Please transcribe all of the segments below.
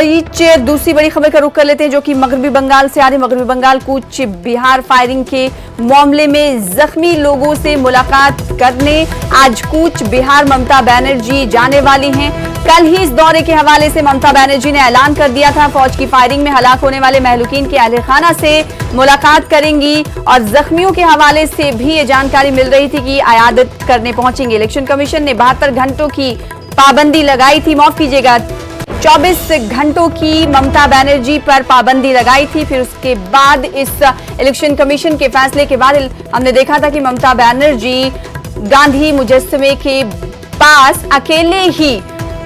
बीच दूसरी बड़ी खबर का रुख कर लेते हैं, जो कि मगरबी बंगाल से आ रही। मगरबी बंगाल कूच बिहार फायरिंग के मामले में जख्मी लोगों से मुलाकात करने आज कूच बिहार ममता बनर्जी जाने वाली हैं। कल ही इस दौरे के हवाले से ममता बनर्जी ने ऐलान कर दिया था, फौज की फायरिंग में हलाक होने वाले महलूकीन के अहले खाना से मुलाकात करेंगी और जख्मियों के हवाले से भी ये जानकारी मिल रही थी कि अयादत करने पहुंचेंगे। इलेक्शन कमीशन ने 72 घंटों की पाबंदी लगाई थी, माफ कीजिएगा 24 घंटों की ममता बनर्जी पर पाबंदी लगाई थी। फिर उसके बाद इस इलेक्शन कमीशन के फैसले के बाद हमने देखा था कि ममता बनर्जी गांधी मुजस्समे के पास अकेले ही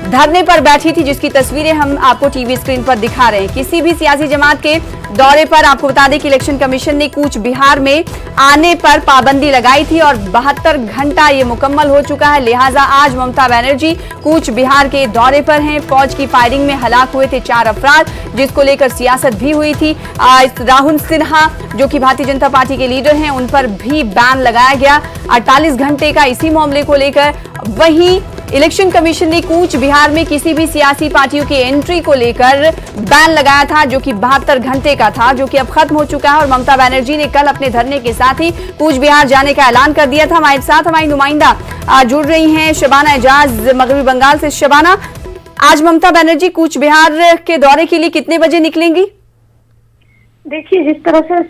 धरने पर बैठी थी, जिसकी तस्वीरें हम आपको टीवी स्क्रीन पर दिखा रहे हैं। किसी भी सियासी जमात के दौरे पर आपको बता दें कि इलेक्शन कमीशन ने कूच बिहार में आने पर पाबंदी लगाई थी और 72 घंटा ये मुकम्मल हो चुका है। लिहाजा आज ममता बनर्जी कूच बिहार के दौरे पर हैं। फौज की फायरिंग में हलाक हुए थे 4 अफराद, जिसको लेकर सियासत भी हुई थी। राहुल सिन्हा जो कि भारतीय जनता पार्टी के लीडर हैं, उन पर भी बैन लगाया गया 48 घंटे का इसी मामले को लेकर। वहीं इलेक्शन कमीशन ने कूच बिहार में किसी भी सियासी पार्टियों की एंट्री को लेकर बैन लगाया था, जो कि 72 घंटे का था, जो कि अब खत्म हो चुका है। और ममता बनर्जी ने कल अपने धरने के साथ ही कूच बिहार जाने का ऐलान कर दिया था। हमारे साथ हमारी नुमाइंदा जुड़ रही हैं शबाना एजाज मगरबी बंगाल से। शबाना, आज ममता बनर्जी कूच बिहार के दौरे के लिए कितने बजे निकलेंगी? देखिए, जिस तरह से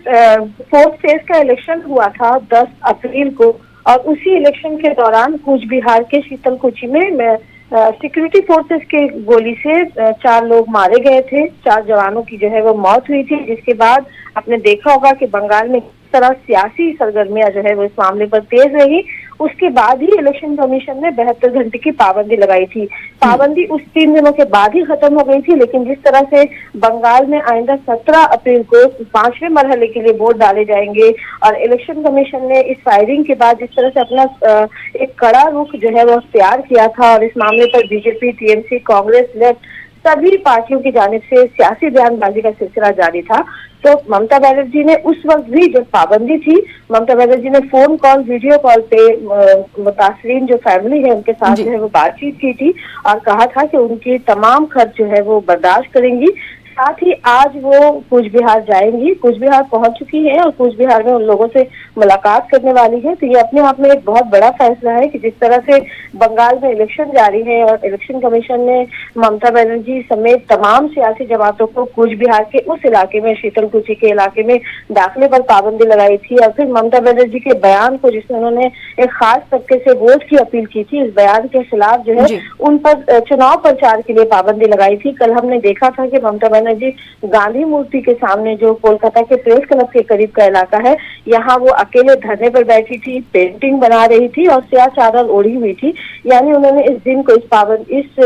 4th फेज का इलेक्शन हुआ था 10 अप्रैल को, और उसी इलेक्शन के दौरान कूच बिहार के शीतलकुची में सिक्योरिटी फोर्सेस के गोली से 4 लोग मारे गए थे। 4 जवानों की जो है वो मौत हुई थी, जिसके बाद आपने देखा होगा कि बंगाल में किस तरह सियासी सरगर्मियां जो है वो इस मामले पर तेज रही। उसके बाद ही इलेक्शन कमीशन ने 72 घंटे की पाबंदी लगाई थी। पाबंदी उस 3 दिनों के बाद ही खत्म हो गई थी, लेकिन जिस तरह से बंगाल में आइंदा 17 अप्रैल को 5वें मरहले के लिए वोट डाले जाएंगे और इलेक्शन कमीशन ने इस फायरिंग के बाद जिस तरह से अपना एक कड़ा रुख जो है वो तैयार किया था और इस मामले पर बीजेपी, टीएमसी, कांग्रेस, लेफ्ट सभी पार्टियों की जानिब से सियासी बयानबाजी का सिलसिला जारी था। तो ममता बनर्जी ने उस वक्त भी जब पाबंदी थी, ममता बनर्जी ने फोन कॉल, वीडियो कॉल पे मुतासरीन जो फैमिली है उनके साथ जो है वो बातचीत की थी और कहा था कि उनकी तमाम खर्च जो है वो बर्दाश्त करेंगी। साथ ही आज वो कूच बिहार जाएंगी, कूच बिहार पहुंच चुकी है और कूच बिहार में उन लोगों से मुलाकात करने वाली है। तो ये अपने आप में एक बहुत बड़ा फैसला है कि जिस तरह से बंगाल में इलेक्शन जारी है और इलेक्शन कमीशन ने ममता बनर्जी समेत तमाम सियासी जमातों को कूच बिहार के उस इलाके में, शीतलकुची के इलाके में दाखिले पर पाबंदी लगाई थी। और फिर ममता बनर्जी के बयान को, जिसमें उन्होंने एक खास तबके से वोट की अपील की थी, इस बयान के खिलाफ जो है उन पर चुनाव प्रचार के लिए पाबंदी लगाई थी। कल हमने देखा था कि ममता बनर्जी गांधी मूर्ति के सामने, जो कोलकाता के प्रेस क्लब के करीब का इलाका है, यहाँ वो अकेले धरने पर बैठी थी, पेंटिंग बना रही थी और स्याह चादर ओढ़ी हुई थी। यानी उन्होंने इस दिन को, इस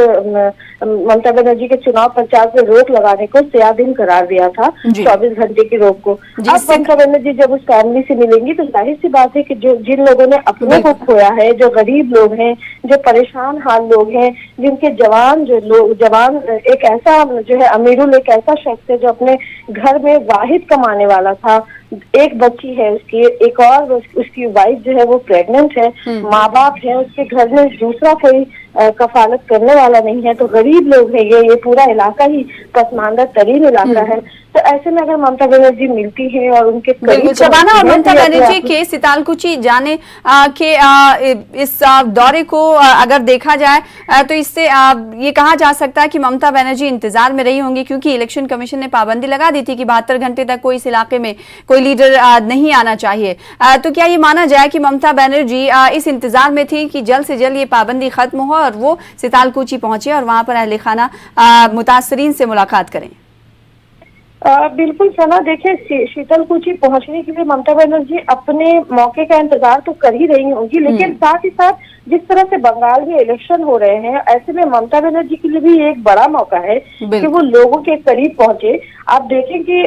ममता बनर्जी के चुनाव प्रचार पर रोक लगाने को स्याह दिन करार दिया था, 24 घंटे की रोक को। अब ममता बनर्जी जब उस फैमिली से मिलेंगी तो जाहिर सी बात है कि जो जिन लोगों ने अपने को खोया है, जो गरीब लोग हैं, जो परेशान हाल लोग हैं, जिनके जवान एक ऐसा जो है अमीरुल एक ऐसा शख्स है जो अपने घर में वाहिद कमाने वाला था, एक बच्ची है उसकी, एक और उसकी वाइफ जो है वो प्रेग्नेंट है, माँ बाप है, उसके घर में दूसरा कोई कफालत करने वाला नहीं है। तो गरीब लोग हैं, ये पूरा इलाका ही पसमानदा तरीन इलाका है। तो ऐसे में अगर ममता बनर्जी मिलती है और उनके शबाना, और ममता बनर्जी के सितालकुची जाने के इस दौरे को अगर देखा जाए तो इससे ये कहा जा सकता है कि ममता बनर्जी इंतजार में रही होंगी, क्योंकि इलेक्शन कमीशन ने पाबंदी लगा दी थी कि 72 घंटे तक कोई इस इलाके में कोई लीडर नहीं आना चाहिए। तो क्या ये माना जाए कि ममता बनर्जी इस इंतजार में थी कि जल्द से जल्द ये पाबंदी खत्म हो और वो सितालकुची पहुंचे और वहां पर अहले खाना मुतासरीन से मुलाकात करें? बिल्कुल सना, देखिए शीतलकुची पहुंचने के लिए ममता बनर्जी अपने मौके का इंतजार तो कर ही रही होंगी, लेकिन साथ ही साथ जिस तरह से बंगाल में इलेक्शन हो रहे हैं, ऐसे में ममता बनर्जी के लिए भी एक बड़ा मौका है कि वो लोगों के करीब पहुंचे। आप देखें कि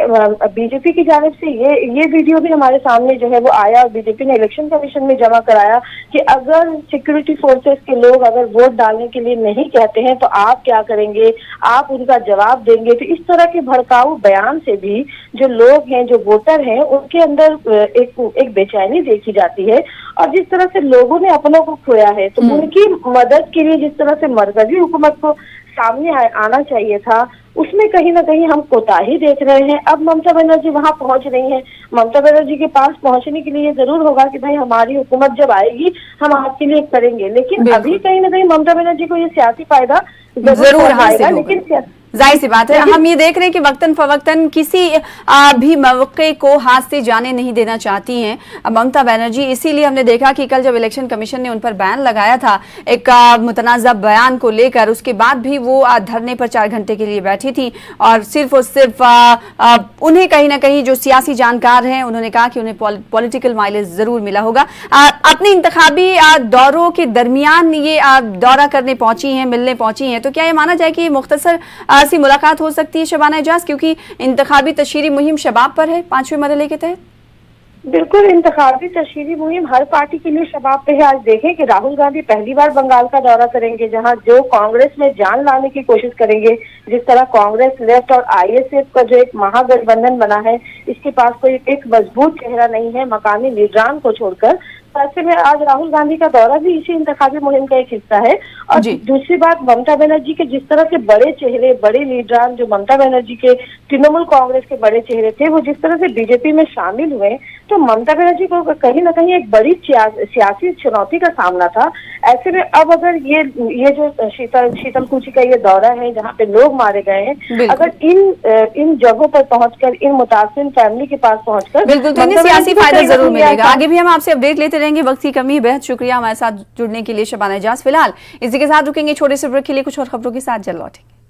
बीजेपी की जानिब से ये वीडियो भी हमारे सामने जो है वो आया और बीजेपी ने इलेक्शन कमीशन में जमा कराया कि अगर सिक्योरिटी फोर्सेस के लोग अगर वोट डालने के लिए नहीं कहते हैं तो आप क्या करेंगे, आप उनका जवाब देंगे। तो इस तरह के भड़काऊ बयान से भी जो लोग हैं, जो वोटर हैं, उनके अंदर एक बेचैनी देखी जाती है। और जिस तरह से लोगों ने अपनों को खोया है, तो उनकी मदद के लिए जिस तरह से मरकजी हुकूमत को सामने आना चाहिए था, उसमें कहीं ना कहीं हम कोताही देख रहे हैं। अब ममता बनर्जी वहां पहुंच रही हैं। ममता बनर्जी के पास पहुंचने के लिए जरूर होगा कि भाई हमारी हुकूमत जब आएगी हम आपके लिए करेंगे, लेकिन अभी कहीं ना कहीं ममता बनर्जी को ये सियासी फायदा जरूर आएगा। हासिल लेकिन जाहिर सी बात है, हम ये देख रहे हैं कि वक्तन फवक्तन किसी भी मौके को हाथ से जाने नहीं देना चाहती हैं ममता बनर्जी। इसीलिए हमने देखा कि कल जब इलेक्शन कमीशन ने उन पर बैन लगाया था एक मुतनाज़ा बयान को लेकर, उसके बाद भी वो धरने पर 4 घंटे के लिए बैठी थी और सिर्फ उन्हें कहीं ना कहीं जो सियासी जानकार हैं उन्होंने कहा कि उन्हें पॉलिटिकल माइलेज जरूर मिला होगा। अपने इंतखाबी दौरों के दरमियान ये दौरा करने पहुंची हैं, मिलने पहुंची हैं, तो क्या ये माना जाए कि मुख्तसर सी मुलाकात हो सकती है शबाना एजाज, क्योंकि इंतखाबी तशहीरी मुहिम शबाब पर है 5वें मरहले के तहत? बिल्कुल, इंतखाबी तशहीरी मुहिम हर पार्टी के लिए शबाब पे है। आज देखें कि राहुल गांधी पहली बार बंगाल का दौरा करेंगे, जहां जो कांग्रेस में जान लाने की कोशिश करेंगे। जिस तरह कांग्रेस लेफ्ट और आईएसएफ का जो एक महागठबंधन बना है, इसके पास कोई एक मजबूत चेहरा नहीं है मकामी लीडरान को छोड़कर। ऐसे में आज राहुल गांधी का दौरा भी इसी इंतखाबी मुहिम का एक हिस्सा है। और दूसरी बात, ममता बनर्जी के जिस तरह से बड़े चेहरे, बड़े लीडरान जो ममता बनर्जी के तृणमूल कांग्रेस के बड़े चेहरे थे, वो जिस तरह से बीजेपी में शामिल हुए, तो ममता बनर्जी को कहीं ना कहीं एक बड़ी सियासी चुनौती का सामना था। ऐसे में अब अगर ये जो शीतल कुची का ये दौरा है जहाँ पे लोग मारे गए हैं, अगर इन जगहों पर पहुंचकर, इन मुतासिर फैमिली के पास पहुंचकर, बिल्कुल तो इन्हें सियासी फायदा जरूर मिलेगा। आगे भी हम आपसे अपडेट लेते रहेंगे। वक्त की कमी, बेहद शुक्रिया हमारे साथ जुड़ने के लिए शबाना एजाज। फिलहाल इसी के साथ रुकेंगे छोटे से ब्रेक के लिए, कुछ और खबरों के साथ जल्द लौटेंगे।